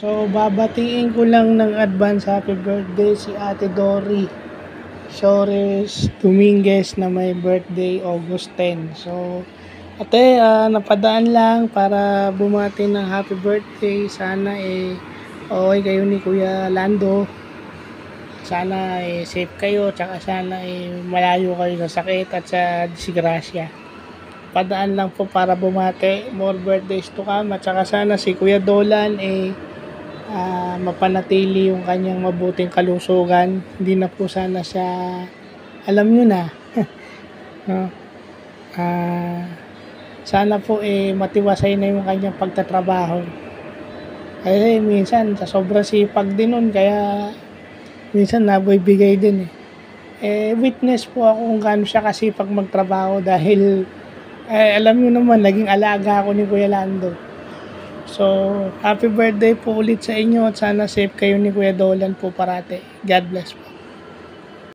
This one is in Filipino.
So, babatiin ko lang ng advance happy birthday si Ate Dory Shores Dominguez na may birthday August 10. So, ate, napadaan lang para bumati ng happy birthday. Sana okay kayo ni Kuya Lando. Sana safe kayo, tsaka sana malayo kayo sa sakit at sa disgrasya. Padaan lang po para bumati, more birthdays to come, at saka sana si Kuya Dolan mapanatili yung kanyang mabuting kalusugan. Hindi na po sana siya, alam nyo na, no? Sana po matiwasay na yung kanyang pagtatrabaho. Kasi minsan sa sobrang sipag din nun, kaya minsan nabibigay din witness po ako kung gaano siya kasipag magtrabaho dahil alam niyo naman, naging alaga ako ni Kuya Lando. So, happy birthday po ulit sa inyo at sana safe kayo ni Kuya Dolan po parate. God bless po.